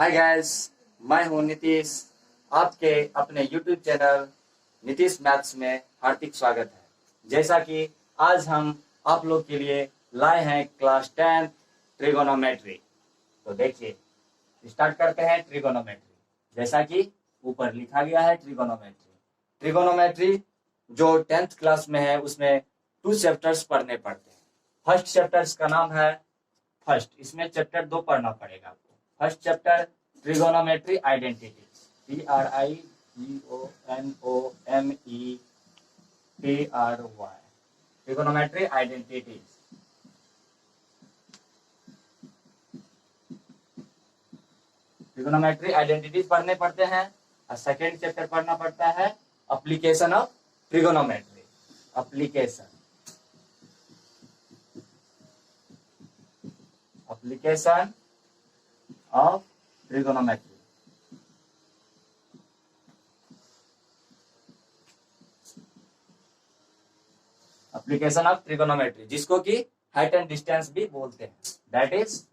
Hi guys, मैं हूं नीतीश। आपके अपने यूट्यूब चैनल नीतीश मैथ्स में हार्दिक स्वागत है। जैसा कि आज हम आप लोग के लिए लाए हैं क्लास 10 ट्रिगोनोमेट्री। तो देखिए, स्टार्ट करते हैं ट्रिगोनोमेट्री। जैसा कि ऊपर लिखा गया है ट्रिगोनोमेट्री जो 10th क्लास में है उसमें 2 चैप्टर्स पढ़ने पड़ते हैं। फर्स्ट चैप्टर्स का नाम है फर्स्ट, इसमें चैप्टर 2 पढ़ना पड़ेगा आपको। First chapter trigonometry identities, TRIGONOMETRY, trigonometry identities. Trigonometry identities पढ़ने पड़ते हैं। और सेकेंड चैप्टर पढ़ना पड़ता है application of trigonometry. Application of trigonometry. Application of trigonometry, जिसको कि हाइट एंड डिस्टेंस भी बोलते हैं। That is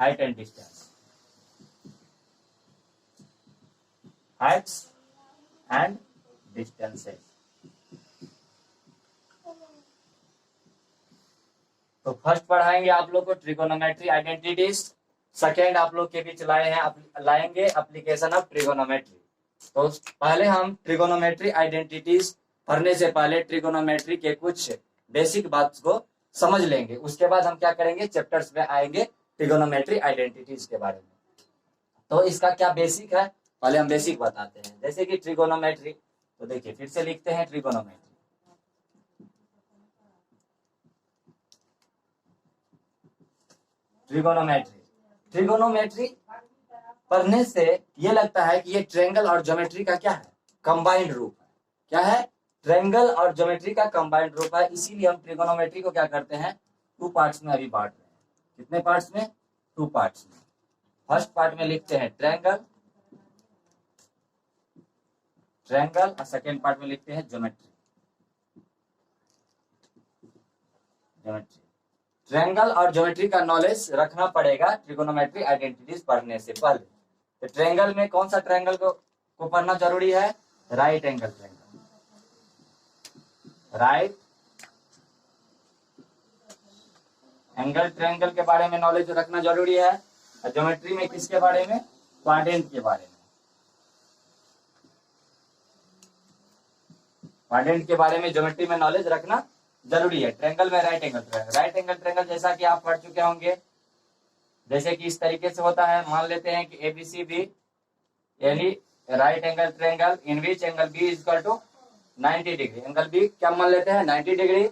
height and distance, Heights and distances. तो फर्स्ट पढ़ाएंगे आप लोग को ट्रिगोनोमेट्री आइडेंटिटीज। सेकेंड आप लोग के बीच लाएंगे एप्लीकेशन ऑफ ट्रिगोनोमेट्री। तो पहले हम ट्रिगोनोमेट्री आइडेंटिटीज पढ़ने से पहले ट्रिगोनोमेट्री के कुछ बेसिक बात को समझ लेंगे। उसके बाद हम क्या करेंगे, चैप्टर्स में आएंगे ट्रिगोनोमेट्री आइडेंटिटीज के बारे में। तो इसका क्या बेसिक है, पहले हम बेसिक बताते हैं। जैसे कि ट्रिगोनोमेट्री, तो देखिए फिर से लिखते हैं ट्रिगोनोमेट्री। ट्रिगोनोमेट्री पढ़ने से ये लगता है कि ये ट्रायंगल और ज्योमेट्री का क्या है, कंबाइंड रूप है। क्या है, ट्रायंगल और ज्योमेट्री का कंबाइंड रूप है। इसीलिए हम ट्रिगोनोमेट्री को क्या करते हैं, 2 पार्ट्स में अभी बांट रहे हैं। कितने पार्ट्स में, 2 पार्ट्स में। फर्स्ट पार्ट में लिखते हैं ट्रायंगल और सेकेंड पार्ट में लिखते हैं ज्योमेट्री। ट्रायंगल और ज्योमेट्री का नॉलेज रखना पड़ेगा ट्रिगोनोमेट्री आइडेंटिटीज पढ़ने से पहले। तो ट्रायंगल में कौन सा ट्रायंगल को पढ़ना जरूरी है, right angle triangle. Right angle triangle के बारे में नॉलेज रखना जरूरी है। ज्योमेट्री में किसके बारे में, क्वाड्रेंट के बारे में। क्वाड्रेंट के बारे में ज्योमेट्री में नॉलेज रखना जरूरी है। ट्रायंगल में राइट एंगल ट्रायंगल जैसा कि आप पढ़ चुके होंगे। जैसे कि इस तरीके से होता है, मान लेते हैं कि ABCD यानी right angle triangle in which angle B is equal to 90 degree. Angle B क्या मान लेते हैं, 90 डिग्री।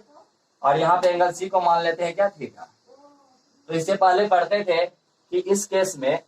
और यहाँ पे एंगल C को मान लेते हैं क्या, थीटा। तो इससे पहले पढ़ते थे कि इस केस में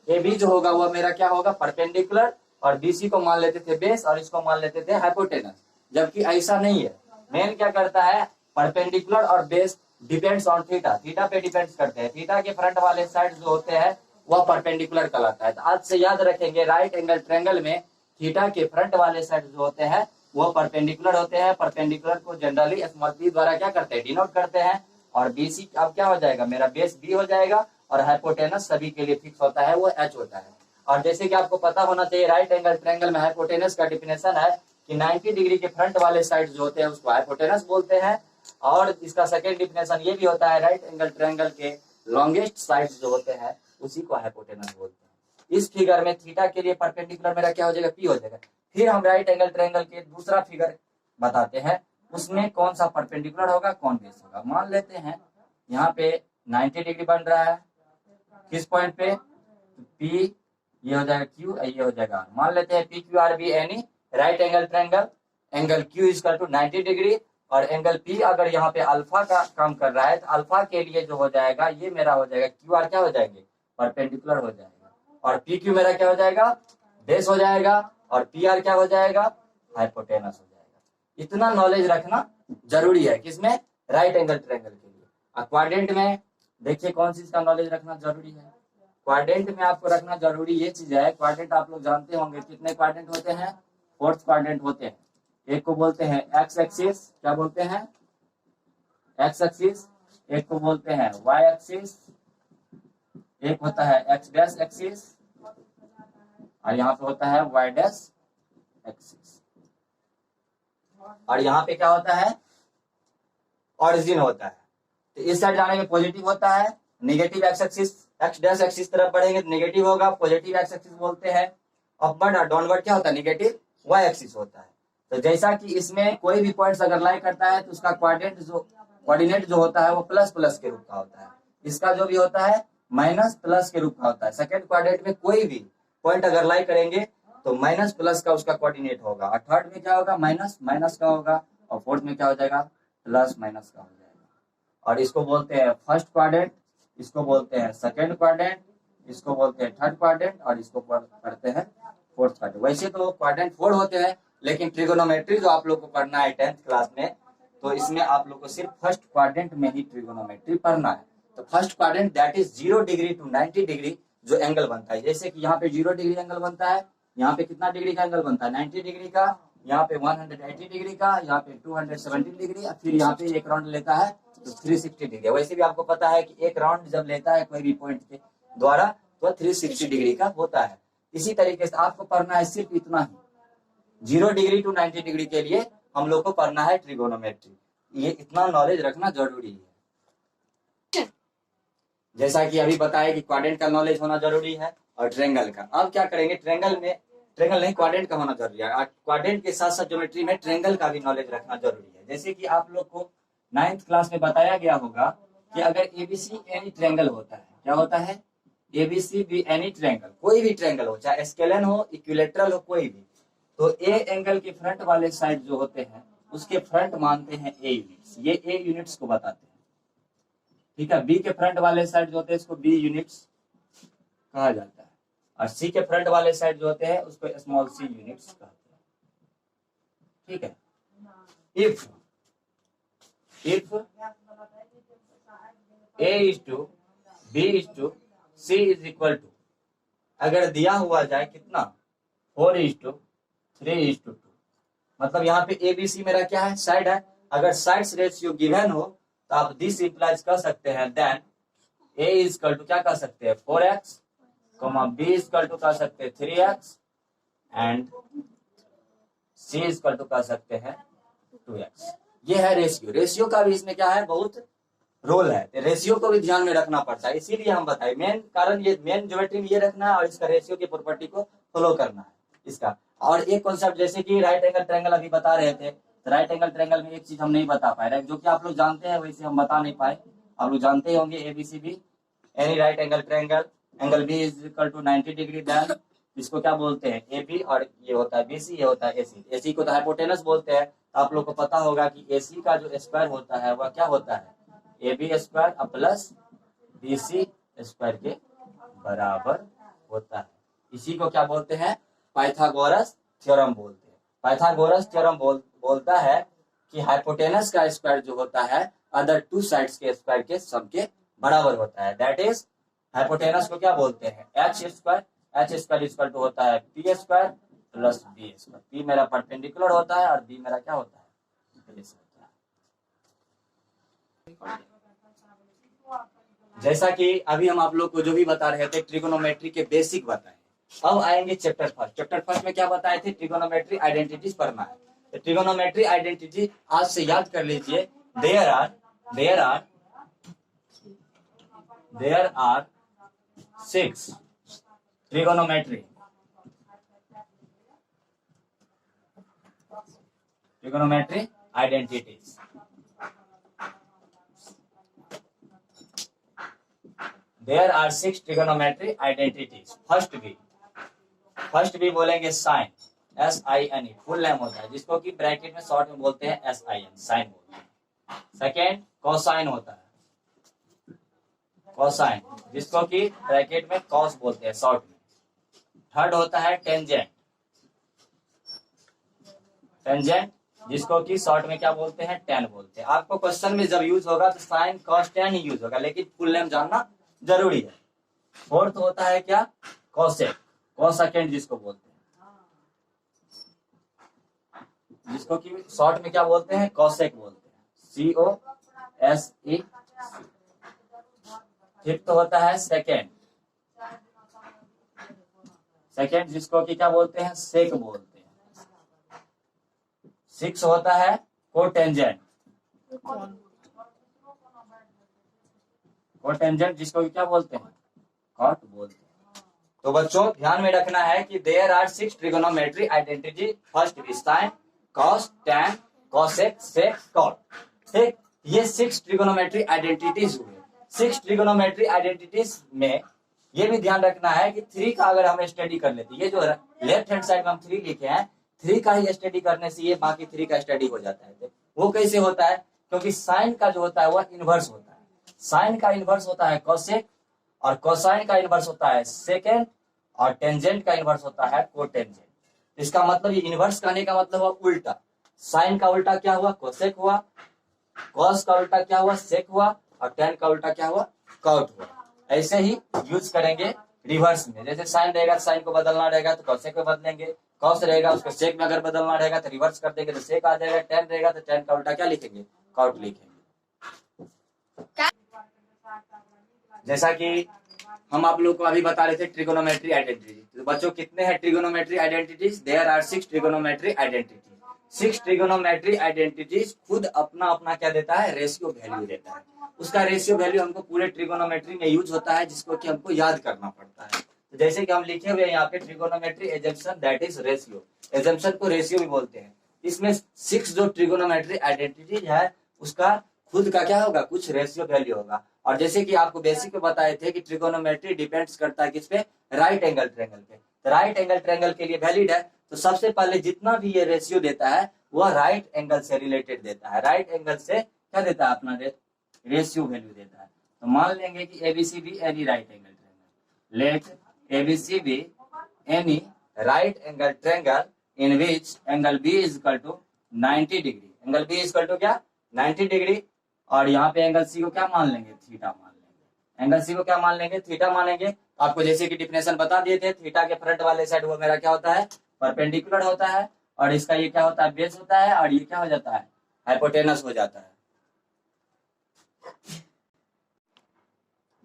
AB जो होगा वह मेरा क्या होगा, परपेंडिकुलर, और BC को मान लेते थे बेस और इसको मान लेते थे हाइपोटेनस। जबकि ऐसा नहीं है। मेन क्या करता है, परपेंडिकुलर और base depends on theta. Theta पे डिपेंड्स करते हैं। थीटा के फ्रंट वाले साइड जो होते हैं वह परपेंडिकुलर कहलाता है। तो आज से याद रखेंगे, राइट एंगल ट्रायंगल में थीटा के फ्रंट वाले साइड जो होते हैं वो परपेंडिकुलर होते हैं। परपेंडिकुलर को जनरली स्मॉल b द्वारा क्या करते हैं, डिनोट करते हैं। और BC अब क्या हो जाएगा, मेरा बेस B हो जाएगा। और हाइपोटेनस सभी के लिए फिक्स होता है, वो H होता है। और जैसे कि आपको पता होना चाहिए, राइट एंगल ट्रायंगल में हाइपोटेनस का डिफिनेशन है कि 90 डिग्री के फ्रंट वाले साइड जो होते हैं उसको हाइपोटेनस बोलते हैं। और इसका सेकेंड डिफिनेशन ये भी होता है, राइट एंगल ट्रायंगल के लॉन्गेस्ट साइड जो होते हैं उसी को हाइपोटेनस बोलते हैं। इस फिगर में थीटा के लिए परपेंडिकुलर मेरा क्या हो जाएगा, P हो जाएगा। फिर हम राइट एंगल ट्रायंगल के दूसरा फिगर बताते हैं, उसमें कौन सा परपेंडिकुलर होगा, कौन बेस होगा। मान लेते हैं यहाँ पे 90 डिग्री बन रहा है, किस पॉइंट पे, P ये हो जाएगा Q, ये हो जाएगा R। मान लेते हैं PQRB यानी right angle triangle, angle Q is equal to 90 degree और एंगल P अगर यहाँ पे अल्फा का काम कर रहा है तो अल्फा के लिए जो हो जाएगा ये मेरा हो जाएगा QR क्या हो जाएंगे, परपेंडिकुलर हो जाएगा। और PQ मेरा क्या हो जाएगा, बेस हो जाएगा। और PR क्या हो जाएगा, हाइपोटेनस हो जाएगा। इतना नॉलेज रखना जरूरी है, किसमें, राइट एंगल ट्रायंगल के लिए। और क्वाड्रेंट में देखिए कौन चीज का नॉलेज रखना जरूरी है। क्वाड्रेंट में आपको रखना जरूरी ये चीज है, क्वाड्रेंट आप लोग जानते होंगे कितने क्वाड्रेंट होते हैं, 4 क्वाड्रेंट होते हैं। एक को बोलते हैं एक्स एक्सिस, क्या बोलते हैं, एक्स एक्सिस। एक को बोलते हैं वाई एक्सिस, एक होता है एक्स डैश एक्सिस और यहाँ पे होता है y डैश एक्सिस, और यहाँ पे क्या होता है, ऑरिजिन होता है। तो इस साइड जाने में पॉजिटिव होता है, negative x axis, x dash axis तरफ बढ़ेंगे तो नेगेटिव होगा, पॉजिटिव एक्स एक्सिस बोलते हैं। अपवर्ड और डाउनवर्ड क्या होता है, नेगेटिव वाई एक्सिस होता है। तो जैसा कि इसमें कोई भी पॉइंट्स अगर लाई करता है तो उसका कोऑर्डिनेट जो होता है वो प्लस प्लस के रूप का होता है, इसका जो भी होता है माइनस प्लस के रूप का होता है। सेकंड क्वाड्रेंट में कोई भी पॉइंट अगर लाई करेंगे तो माइनस प्लस का उसका कोऑर्डिनेट होगा, और थर्ड में क्या होगा, माइनस माइनस का होगा, और फोर्थ में क्या हो जाएगा, प्लस माइनस का हो जाएगा। और इसको बोलते हैं फर्स्ट क्वाड्रेंट, इसको बोलते हैं सेकंड क्वाड्रेंट, इसको बोलते हैं थर्ड क्वाड्रेंट, और इसको करते हैं फोर्थ क्वाड्रेंट। वैसे तो क्वाड्रेंट 4 होते हैं, लेकिन ट्रिगोनोमेट्री जो आप लोग को पढ़ना है 10th क्लास में, तो इसमें आप लोग को सिर्फ फर्स्ट क्वाड्रेंट में ही ट्रिगोनोमेट्री पढ़ना है। तो first quadrant that is 0 degree to 90 degree जो एंगल बनता है, जैसे कि यहाँ पे 0 डिग्री एंगल बनता है, यहाँ पे कितना डिग्री का एंगल बनता है, 90 डिग्री का, यहाँ पे 180 डिग्री का, यहाँ पे 270 डिग्री, फिर यहाँ पे एक राउंड लेता है तो 360 डिग्री। वैसे भी आपको पता है कि एक राउंड जब लेता है कोई भी पॉइंट के द्वारा तो 360 डिग्री का होता है। इसी तरीके से आपको पढ़ना है सिर्फ इतना ही, 0 डिग्री टू 90 डिग्री के लिए हम लोग को पढ़ना है ट्रिगोनोमेट्री। ये इतना नॉलेज रखना जरूरी है। जैसा कि अभी बताया कि क्वाड्रेंट का नॉलेज होना जरूरी है और ट्रायंगल का। अब क्या करेंगे, ट्रायंगल नहीं क्वाड्रेंट का होना जरूरी है, क्वाड्रेंट के साथ साथ ज्योमेट्री में ट्रायंगल का भी नॉलेज रखना जरूरी है। जैसे कि आप लोग को 9th क्लास में बताया गया होगा कि अगर एबीसी एनी ट्रायंगल होता है, क्या होता है, एबीसी बी एनी ट्रायंगल, कोई भी ट्रायंगल हो, चाहे स्केलन हो, इक्विलेटरल हो, कोई भी, तो ए एंगल के फ्रंट वाले साइड जो होते हैं उसके फ्रंट मानते हैं ए यूनिट्स, ये ए यूनिट्स को बताते हैं, ठीक है। बी के फ्रंट वाले साइड जो होते हैं इसको बी यूनिट्स कहा जाता है, और सी के फ्रंट वाले साइड जो होते हैं उसको स्मॉल सी यूनिट्स कहते हैं, ठीक है। If A is to B is to C is equal to, अगर दिया हुआ जाए कितना, 4 इज टू 3 इज टू 2, मतलब यहाँ पे ए बी सी मेरा क्या है, साइड है। अगर साइड्स रेशियो गिवन हो तो आप दिस इंप्लाइज कर सकते हैं then A is equal to क्या कर सकते हैं 4x, B is equal to कर सकते हैं 3x and C is equal to कर सकते हैं 2x। ये है रेशियो। रेशियो का भी इसमें क्या है, बहुत रोल है, रेशियो को भी ध्यान में रखना पड़ता है, इसीलिए हम बताए मेन कारण, ये मेन ज्योमेट्री में ये रखना है और इसका रेशियो की प्रॉपर्टी को फॉलो करना है इसका। और एक कॉन्सेप्ट जैसे कि राइट एंगल ट्रायंगल अभी बता रहे थे, तो राइट एंगल ट्रायंगल में एक चीज हम नहीं बता पाए, जो कि आप लोग जानते हैं वैसे हम बता नहीं पाए। आप लोग जानते होंगे ABCD any right angle triangle, angle B is equal to 90 degree, then इसको क्या बोलते हैं ए बी, और ये होता है बीसी, ये होता है एसी। एसी को तो हाइपोटेनस बोलते हैं। आप लोग को पता होगा कि एसी का जो स्क्वायर होता है वह क्या होता है, A B square plus B C square के बराबर होता है। इसी को क्या बोलते हैं, पाइथागोरस थ्योरम बोलते हैं। पाइथागोरस थ्योरम बोलता है कि हाइपोटेनस का स्क्वायर जो होता है अदर टू साइड्स के स्क्वायर के सम के बराबर होता है। दैट इज हाइपोटेनस को क्या बोलते हैं, H square. H square equal to होता है P square plus B square. P मेरा परपेंडिकुलर होता है और बी मेरा क्या होता है, बेस होता है। जैसा कि अभी हम आप लोग को जो भी बता रहे थे ट्रिगोनोमेट्री के बेसिक बताए। अब आएंगे चैप्टर फर्स्ट। चैप्टर फर्स्ट में क्या बताए थे, ट्रिगोनोमेट्री आइडेंटिटीज पढ़ना है। तो ट्रिगोनोमेट्री आइडेंटिटी आज से याद कर लीजिए। There are 6 trigonometry identities. There are 6 trigonometry identities. First भी बोलेंगे साइन, SINE फुल नेम होता है, जिसको कि ब्रैकेट में शॉर्ट में बोलते हैं SIN, साइन बोलते हैं। सेकेंड कोसाइन होता है, कोसाइन जिसको कि ब्रैकेट में कॉस बोलते हैं शॉर्ट में। थर्ड होता है टेंजेंट, जिसको कि शॉर्ट में क्या बोलते हैं, टेन बोलते हैं। आपको क्वेश्चन में जब यूज होगा तो साइन कॉस टेन ही यूज होगा, लेकिन फुल नेम जानना जरूरी है। फोर्थ होता है क्या, कोसेक, कोसेकेंड जिसको बोलते हैं, जिसको कि शॉर्ट में क्या बोलते हैं, कोसेक बोलते हैं, COSE। फिफ्थ होता है सेकेंड, सेकेंड जिसको कि क्या बोलते हैं, सेक बोलते हैं। 6 होता है कोटेंजेंट, कोटेंजेंट जिसको कि क्या बोलते हैं, कॉट बोलते हैं। तो बच्चों ध्यान में रखना है कि there are 6 trigonometry identity. First भी sine, cos, tan, cosec, sec, cot. ठीक, ये 6 ट्रिगोनोमेट्री आइडेंटिटीज हुए। 6 ट्रिगोनोमेट्री आइडेंटिटीज में ये भी ध्यान रखना है कि 3 का अगर हम स्टडी कर लेते, ये जो लेफ्ट हैंड साइड में हम 3 लिखे हैं, 3 का ही स्टडी करने से ये बाकी 3 का स्टडी हो जाता है। वो कैसे होता है, क्योंकि साइन का जो होता है वह इनवर्स होता है। साइन का इनवर्स होता है कोसेक, और कोसाइन का इनवर्स होता है सेकेंड, और टेंजेंट का इनवर्स होता है कोटेंजेंट। इसका मतलब ये इनवर्स कहने का मतलब हुआ उल्टा। साइन का उल्टा क्या हुआ, कोसेक हुआ, कॉस का उल्टा क्या हुआ, सेक हुआ, और टेन का उल्टा क्या हुआ, कॉट हुआ। ऐसे ही यूज करेंगे रिवर्स में। जैसे साइन रहेगा, साइन को बदलना रहेगा तो कोसेक में बदलेंगे, कॉस रहेगा उसको सेक में अगर बदलना रहेगा तो रिवर्स कर देंगे तो सेक आ जाएगा, टेन रहेगा तो टेन का उल्टा क्या लिखेंगे, कॉट लिखेंगे। जैसा कि हम आप लोग को अभी बता रहे थे ट्रिगोनोमेट्री आइडेंटिटी। तो बच्चों कितने हैं trigonometry identities, there are 6 trigonometry identities. 6 trigonometry identities खुद अपना अपना क्या देता है, रेशियो वैल्यू देता है। उसका रेशियो वैल्यू हमको पूरे ट्रिगोनोमेट्री में यूज होता है, जिसको कि हमको याद करना पड़ता है। तो जैसे कि हम लिखे हुए यहाँ पे trigonometry assumption that is ratio, assumption को रेशियो भी बोलते हैं। इसमें 6 जो ट्रिगोनोमेट्री आइडेंटिटीज है उसका खुद का क्या होगा, कुछ रेशियो वैल्यू होगा। और जैसे कि आपको बेसिक में बताए थे कि ट्रिगोनोमेट्री डिपेंड्स करता है किस पे, राइट एंगल ट्रायंगल पे। तो राइट एंगल ट्रायंगल के लिए वैलिड है। तो सबसे पहले जितना भी ये रेशियो देता है वह राइट एंगल से रिलेटेड देता है, राइट एंगल से क्या देता है, अपना रेशियो वैल्यू देता है। तो मान लेंगे कि ABC B any right angle triangle, let ABC B any right angle triangle in which angle B is equal to 90 degree. Angle B is equal to क्या, 90 डिग्री। और यहाँ पे एंगल सी को क्या मान लेंगे, थीटा मान लेंगे। एंगल सी को क्या मान लेंगे, थीटा मानेंगे। आपको जैसे कि डिफिनेशन बता दिए थे, थीटा के फ्रंट वाले साइड वो मेरा क्या होता है, परपेंडिकुलर होता है, और इसका ये क्या होता है, बेस होता है, और ये क्या हो जाता है, हाइपोटेनस हो जाता है।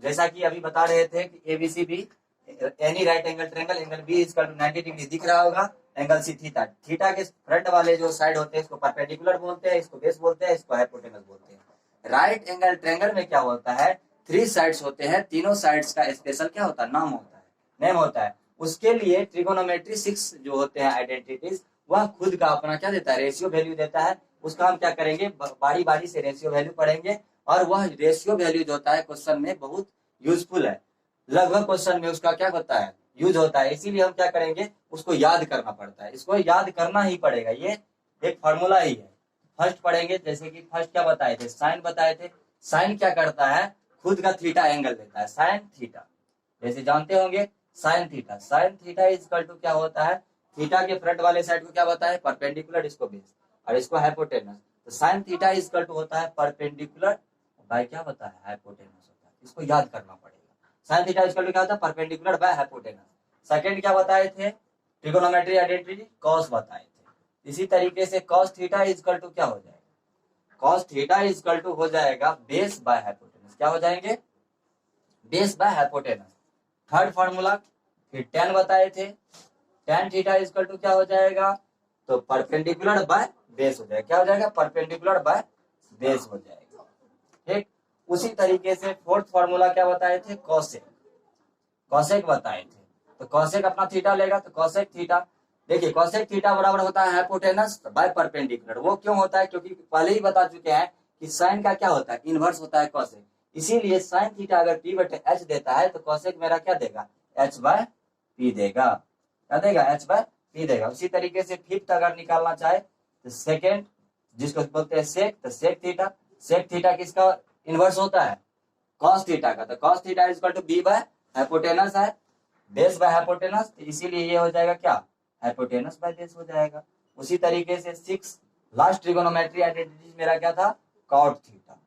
जैसा कि अभी बता रहे थे कि ABC B any right angle triangle, angle B is equal to 90 degree दिख रहा होगा, एंगल सी थीटा। थीटा के फ्रंट वाले जो साइड होते हैं इसको परपेंडिकुलर बोलते हैं, इसको बेस बोलते हैं, इसको हाइपोटेनस बोलते हैं। राइट एंगल ट्रायंगल में क्या होता है, 3 साइड्स होते हैं, तीनों साइड्स का स्पेशल क्या होता है, नाम होता है, नेम होता है। उसके लिए ट्रिगोनोमेट्री 6 जो होते हैं आइडेंटिटीज, वह खुद का अपना क्या देता है, रेशियो वैल्यू देता है। उसका हम क्या करेंगे, बारी बारी से रेशियो वैल्यू पढ़ेंगे, और वह रेशियो वैल्यू जो होता है क्वेश्चन में बहुत यूजफुल है। लगभग क्वेश्चन में उसका क्या होता है, यूज होता है। इसीलिए हम क्या करेंगे, उसको याद करना पड़ता है, इसको याद करना ही पड़ेगा, ये एक फॉर्मूला ही है। फर्स्ट पढ़ेंगे, जैसे कि फर्स्ट क्या बताए थे, साइन बताए थे। साइन क्या करता है, खुद का थीटा एंगल देता है, साइन थीटा, जैसे जानते होंगे sine theta. Sine theta is equal to क्या होता है, थीटा के फ्रंट वाले साइड को क्या बताए, परपेंडिकुलर, इसको बेस, और इसको हाइपोटेनस। तो sine theta is equal to होता है परपेंडिकुलर बाय क्या होता है, हाइपोटेनस होता है। इसको याद करना पड़ेगा। Sine theta is equal to क्या होता है, परपेंडिकुलर बाय हाइपोटेनस। सेकंड क्या बताए थे, ट्रिगोनोमेट्री आइडेंटिटी कॉस बताए थे। इसी तरीके से cos theta is equal to क्या हो जाएगा, cos theta is equal to हो जाएगा बेस बाय हाइपोटेनस। क्या हो जाएंगे, base by hypotenuse. Third formula फिर टेन बताए थे, tan theta is equal to क्या हो जाएगा, तो परपेंडिकुलर बाय बेस हो जाएगा। क्या हो जाएगा, परपेंडिकुलर बाय बेस हो जाएगा। ठीक, उसी तरीके से फोर्थ फॉर्मूला क्या बताए थे, कॉसेक, कॉसेक बताए थे। तो कॉसेक अपना थीटा लेगा, तो कॉसेक थीटा, देखिए कॉसेक थीटा बराबर होता है हाइपोटेनस बाय परपेंडिकुलर। वो क्यों होता है, क्योंकि पहले ही बता चुके हैं कि साइन का क्या होता है, इनवर्स होता है कॉसेक। इसीलिए साइन थीटा अगर p बटे h देता है तो कॉसेक मेरा क्या देगा, h बाय p देगा। क्या देगा, h बाय p देगा। उसी तरीके से फिफ्थ अगर निकालना चाहे तो सेकेंड, जिसको बोलते हैं सेक, तो सेक थीटा। सेक थीटा किसका इनवर्स होता है, कॉस थीटा का। तो cos theta is equal to b by hypotenuse है, बेस बाय हाइपोटेनस, इसीलिए ये हो जाएगा क्या, हाइपोटेनस बाय बेस हो जाएगा। उसी तरीके से 6 लास्ट ट्रिगोनोमेट्री आइडेंटिटी मेरा क्या था, cot theta.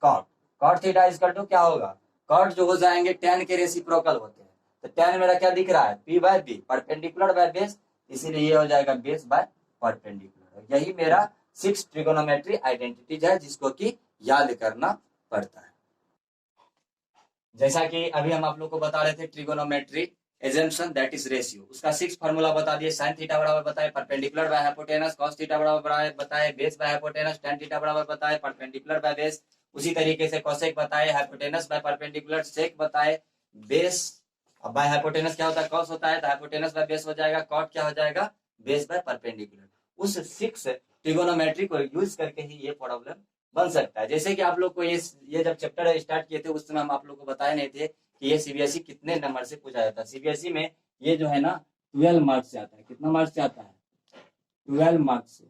Cot, cot theta is equal to क्या होगा, कॉट जो हो जाएंगे टेन के रेसिप्रोकल होते हैं। तो टेन मेरा क्या दिख रहा है, p by b, perpendicular by base, इसीलिए ये हो जाएगा बेस बाय परपेंडिकुलर। यही मेरा 6 ट्रिगोनोमेट्री आइडेंटिटीज है जिसको कि याद करना पड़ता है। जैसा कि अभी हम आप लोग को बता रहे थे trigonometry assumption that is ratio. उसका 6 फार्मूला बता दिए, साइन थीटा बराबर बताए perpendicular by hypotenuse, cos theta बराबर बताए base by hypotenuse, tan theta बराबर बताए परपेंडिकुलर बाय बेस। उसी तरीके से कोसेक बताए हाइपोटेनस बाय परपेंडिकुलर, सेक बताए बेस बाय हाइपोटेनस क्या होता है कॉस होता है, तो हाइपोटेनस बाय बेस हो जाएगा, कॉट क्या हो जाएगा बेस बाय परपेंडिकुलर। उस 6 ट्रिगोनोमेट्री को यूज करके ही ये प्रॉब्लम बन सकता है। जैसे कि आप लोग को ये जब चैप्टर स्टार्ट किए थे उस समय हम आप लोग को बताए नहीं थे कि ये सीबीएसई कितने नंबर से पूछा जाता है। सीबीएसई में ये जो है ना 12 मार्क्स से आता है। कितना मार्क्स से आता है 12 मार्क्स से,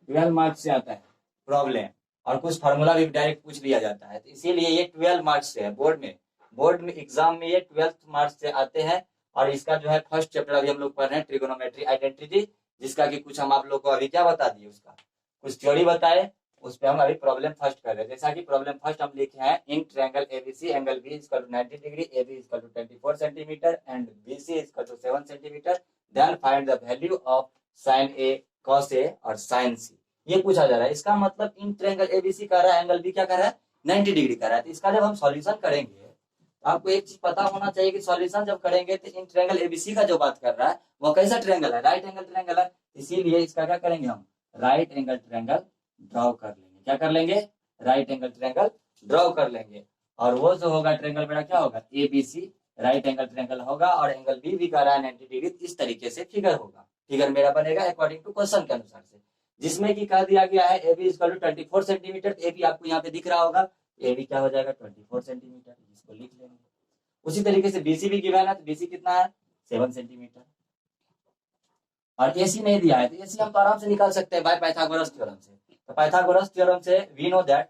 12 मार्क्स से आता है प्रॉब्लम, और कुछ फार्मूला भी डायरेक्ट पूछ लिया जाता है, तो इसीलिए ये 12 मार्क्स से है। बोर्ड में एग्जाम में ये 12 मार्क्स से आते हैं। और इसका जो है फर्स्ट चैप्टर अभी हम लोग पढ़ रहे हैं ट्रिगोनोमेट्री आइडेंटिटी, जिसका कि कुछ हम आप लोग को अभी क्या बता दिए, उसका कुछ थ्योरी बताए, उस पर हम अभी प्रॉब्लम फर्स्ट कर रहे हैं। जैसा कि प्रॉब्लम फर्स्ट हम लिखे हैं, in triangle ABC angle B is 90 degree, A B is 24 centimetre and B C is 7 centimetre, then find the value of sine A cos A और साइन सी। ये पूछा जा रहा है। इसका मतलब इन ट्रायंगल एबीसी कर रहा है, एंगल बी क्या कर रहा है 90 डिग्री कर रहा है। तो इसका जब हम सॉल्यूशन करेंगे, आपको एक चीज पता होना चाहिए कि सॉल्यूशन जब करेंगे तो इन ट्रायंगल एबीसी का जो बात कर रहा है वो कैसा ट्रायंगल है, राइट एंगल ट्रायंगल है। इसीलिए इसका क्या करेंगे हम राइट एंगल ट्रायंगल ड्रॉ कर लेंगे। क्या कर लेंगे राइट एंगल ट्रायंगल ड्रॉ कर लेंगे। और वो जो होगा ट्रायंगल मेरा क्या होगा एबीसी राइट एंगल ट्रायंगल होगा, और एंगल बी भी कर रहा है 90 डिग्री। इस तरीके से फिगर होगा, फिगर मेरा बनेगा अकॉर्डिंग टू क्वेश्चन के अनुसार से, जिसमें कि कह दिया गया है A B equal to 24 centimetre. A B आपको यहाँ पे दिख रहा होगा, ए बी क्या हो जाएगा 24 सेंटीमीटर, इसको लिख लेंगे। उसी तरीके से बीसी भी गिवन है, तो बीसी कितना है 7 सेंटीमीटर। और एसी नहीं दिया है, तो एसी हम तो आराम से निकाल सकते हैं बाय पाइथागोरस थ्योरम से। तो पाइथागोरस थ्योरम से वी नो दैट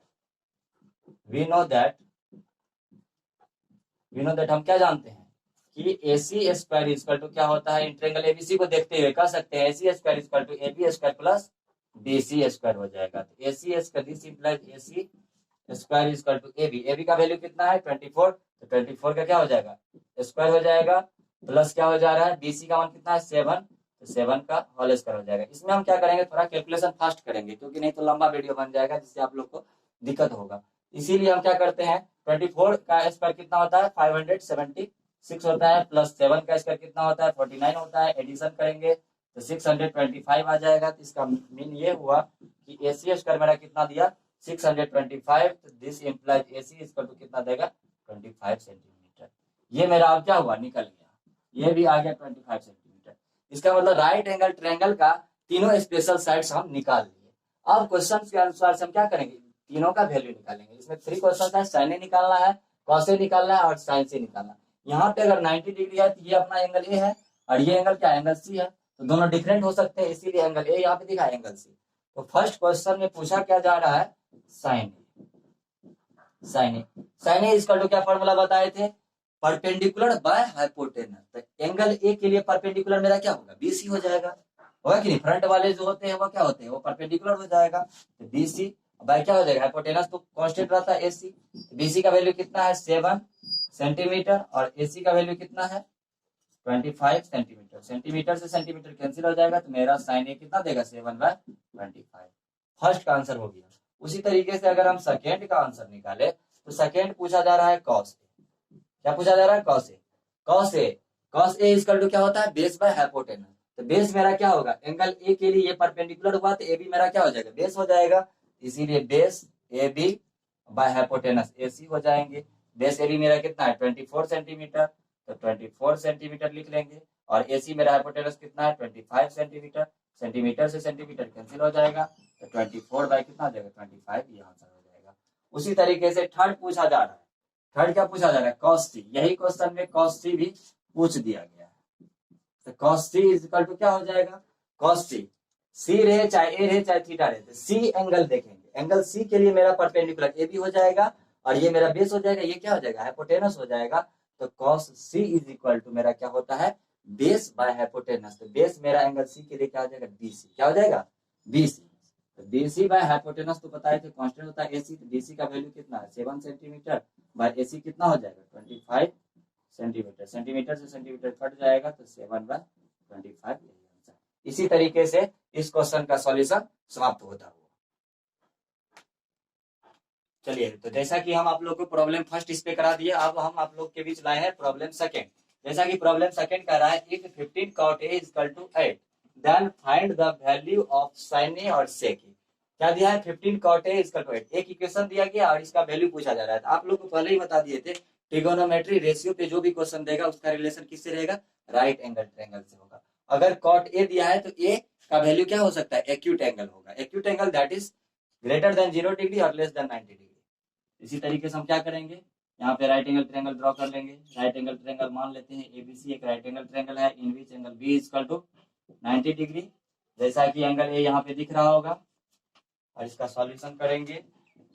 हम क्या जानते हैं कि AC स्क्वायर इक्वल टू क्या होता है, इन ट्रायंगल एबीसी को देखते हुए कह सकते हैं AC square equal to AB square plus BC square हो जाएगा। तो AC स्क्वायर this implies AC square equal to AB का वैल्यू कितना है 24, तो 24 का क्या हो जाएगा स्क्वायर हो जाएगा, प्लस क्या हो जा रहा है BC का मान कितना है 7, तो 7 का होल स्क्वायर हो जाएगा। इसमें हम क्या करेंगे थोड़ा कैलकुलेशन फास्ट करेंगे, क्योंकि नहीं तो लंबा वीडियो बन जाएगा जिससे आप लोग को दिक्कत होगा। इसीलिए हम क्या करते हैं 24 का स्क्वायर कितना होता है 576 होता है, प्लस 7 का स्क्वायर कितना होता है 49 होता है, एडिशन करेंगे तो 625 आ जाएगा। तो इसका मीन ये हुआ कि AC स्क्वायर मेरा कितना दिया 625, तो this implies AC equal to कितना देगा 25 सेंटीमीटर। ये मेरा अब क्या हुआ निकल गया, ये भी आ गया 25 सेंटीमीटर। इसका मतलब राइट एंगल ट्रायंगल का तीनों स्पेशल साइड्स हम निकाल लिए। अब क्वेश्चन के अनुसार से हम क्या करेंगे तीनों का वैल्यू निकालेंगे। इसमें 3 क्वेश्चन है, साइन ए निकालना है, कॉस ए निकालना है और साइन सी निकालना है। यहाँ पे अगर 90 डिग्री है तो ये अपना एंगल ए है, और ये एंगल क्या एंगल सी है, तो दोनों डिफरेंट हो सकते हैं, इसीलिए एंगल ए यहाँ पे दिखा एंगल सी। तो फर्स्ट क्वेश्चन में पूछा क्या जा रहा है साइन ए इसका तो क्या फॉर्मूला बताए थे परपेंडिकुलर बाय हाइपोटेनस। तो एंगल ए के लिए परपेंडिकुलर मेरा क्या होगा बीसी हो जाएगा, होगा कि नहीं, फ्रंट वाले जो होते हैं वो क्या होते हैं वो परपेंडिकुलर हो जाएगा। तो बीसी बाय क्या हो जाएगा हाइपोटेनस तो कांस्टेंट रहता है एसी। बीसी का वैल्यू कितना है 7 सेंटीमीटर और एसी का वैल्यू कितना है 25 सेंटीमीटर। सेंटीमीटर से सेंटीमीटर कैंसिल हो जाएगा, तो मेरा साइन ए कितना देगा 7/25। फर्स्ट का आंसर हो गया। उसी तरीके से अगर हम सेकेंड का आंसर निकाले तो सेकेंड पूछा जा रहा है कॉस ए। क्या पूछा जा रहा है कॉस ए इक्वल टू क्या होता है बेस बाय हाइपोटेनस। तो बेस मेरा क्या होगा एंगल ए के लिए ये परपेंडिकुलर हुआ, तो ए बी मेरा क्या हो जाएगा बेस हो जाएगा, इसीलिए base A B by hypotenuse AC हो जाएंगे। बेस ए बी मेरा कितना है 24 सेंटीमीटर, तो 24 सेंटीमीटर लिख लेंगे, और AC मेरा हाइपोटेनस कितना है 25 सेंटीमीटर। सेंटीमीटर से सेंटीमीटर कैंसिल हो जाएगा, तो 24 बाय कितना जाएगा 25, ये आंसर हो जाएगा। उसी तरीके से थर्ड पूछा जा रहा है, थर्ड क्या पूछा जा रहा है कॉस सी। यही क्वेश्चन में कॉस सी भी पूछ दिया गया है। तो कॉस सी इक्वल टू क्या हो जाएगा कॉस सी रहे चाहे ए रहे चाहे थीटा रहे, तो सी एंगल देखेंगे, एंगल सी के लिए मेरा परपेंडिकुलर ए बी हो जाएगा, और ये मेरा बेस हो जाएगा, ये क्या हो जाएगा हाइपोटेनस हो जाएगा। तो cos C is equal to मेरा क्या होता है बेस बाय हाइपोटेनस। तो बेस मेरा एंगल सी के लिए क्या हो जाएगा बीसी, क्या हो जाएगा बीसी। तो बीसी बाय हाइपोटेनस तो बताए थे कांस्टेंट होता है एसी, तो बीसी का वैल्यू कितना है 7 सेंटीमीटर बाय एसी कितना हो जाएगा 25 सेंटीमीटर। सेंटीमीटर से सेंटीमीटर कट जाएगा, तो 7/25 यही आंसर। इसी तरीके से इस क्वेश्चन का सॉल्यूशन समाप्त होता हुआ। चलिए, तो जैसा कि हम आप लोग को प्रॉब्लम फर्स्ट इस पे करा दिए, अब हम आप लोग के बीच लाए हैं प्रॉब्लम सेकेंड। जैसा कि प्रॉब्लम सेकंड कर रहा है, if 15 cot A is equal to 8 then find the value of sin A और sec A। क्या दिया है, 15 cot A is equal to 8, एक इक्वेशन दिया गया और इसका वैल्यू पूछा जा रहा है। आप लोग को पहले ही बता दिए थे, ट्रिगोनोमेट्री रेशियो पे जो भी क्वेश्चन देगा उसका रिलेशन किससे रहेगा, राइट एंगल ट्रायंगल से होगा। अगर cot A दिया है तो A का वैल्यू क्या हो सकता है, एक्यूट एंगल होगा, acute angle that is greater than 0 degree और लेस देन 90 डिग्री। इसी तरीके से हम क्या करेंगे, यहाँ पे राइट एंगल ट्रायंगल ड्रॉ कर लेंगे। राइट एंगल ट्रायंगल मान लेते हैं एबीसी एक राइट एंगल ट्रायंगल है, in which angle B is equal to 90 degree, जैसा कि एंगल ए यहाँ पे दिख रहा होगा। और इसका सॉल्यूशन करेंगे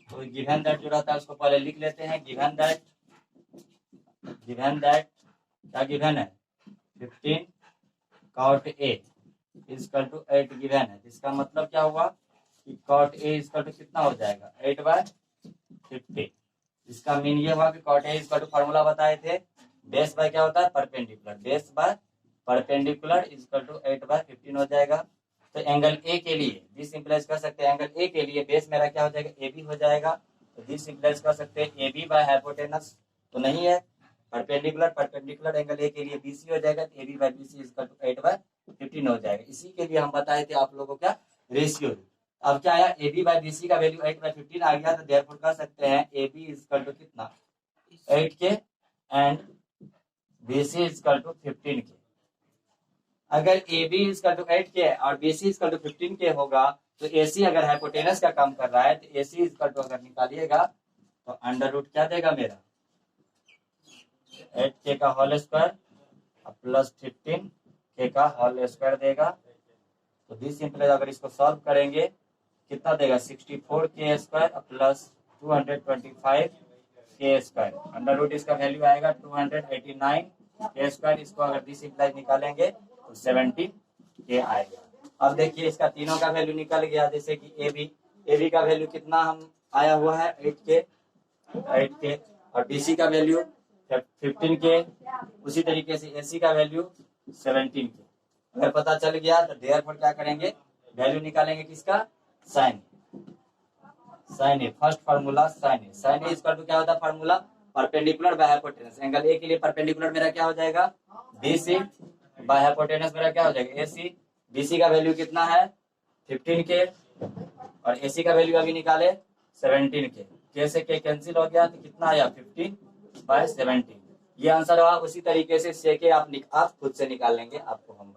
तो गिवन दैट जो रहता है उसको पहले लिख लेते हैं। गिवन दैट क्या गिवन है, 15 cot A is equal to 8 given है। इसका मतलब क्या हुआ कि cot A is equal to कितना हो जाएगा, 8/50। इसका मीन ये हुआ कि cot A is equal to formula बताए थे, बेस बाय क्या होता है, perpendicular, base by perpendicular is equal to 8/15 हो जाएगा। तो एंगल ए के लिए दिस इंप्लाइज कर सकते हैं, एंगल ए के लिए बेस मेरा क्या हो जाएगा, ए बी हो जाएगा। तो दिस इंप्लाइज कर सकते हैं ए बी बाय हाइपोटेनस, तो नहीं है, परपेंडिकुलर एंगल ए के लिए बीसी हो जाएगा, तो A B by BC is equal to 8/15 हो जाएगा। इसी के लिए हम बताए थे आप लोगों को क्या, रेशियो। अब क्या आया, A B by B C का वैल्यू 8/15 आ गया, तो देयरफॉर कर सकते हैं A B is equal to कितना, 8 k and B C is equal to 15 k. अगर A B is equal to 8 k और B C is equal to 15 k होगा, तो ए सी अगर हाइपोटेनस का काम कर रहा है तो ए सी इज इक्वल टू अगर निकालिएगा तो अंडर रूट क्या देगा मेरा, 8 के का होल स्क्वायर प्लस 15 के का होल स्क्वायर देगा। तो दिस सिंपल अगर इसको सॉल्व करेंगे कितना देगा, 64 के स्क्वायर प्लस 225 के स्क्वायर, अंडर रूट इसका वैल्यू आएगा 289 के स्क्वायर। इसको अगर दिस सिंपल निकालेंगे तो 17 के आएगा। अब देखिए इसका तीनों का वैल्यू निकल गया, जैसे कि ए बी का वैल्यू कितना हम आया हुआ है, 8 के और बी सी का वैल्यू 15 के, उसी तरीके से ए सी का वैल्यू 17 के। अगर पता चल गया तो देयरफॉर क्या करेंगे, वैल्यू निकालेंगे किसका, sine A. First formula sine A equal to क्या होता है formula, perpendicular by hypotenuse. Angle A के लिए परपेंडिकुलर मेरा क्या हो जाएगा, बी सी, बाय हाइपोटेनस मेरा क्या हो जाएगा, ए सी। बी सी का वैल्यू कितना है 15 के और ए सी का वैल्यू अभी निकाले 17 के, कैसे के कैंसिल हो गया तो कितना आया 15/17। ये आंसर हुआ। उसी तरीके से सेके आप खुद से निकाल लेंगे, आपको हम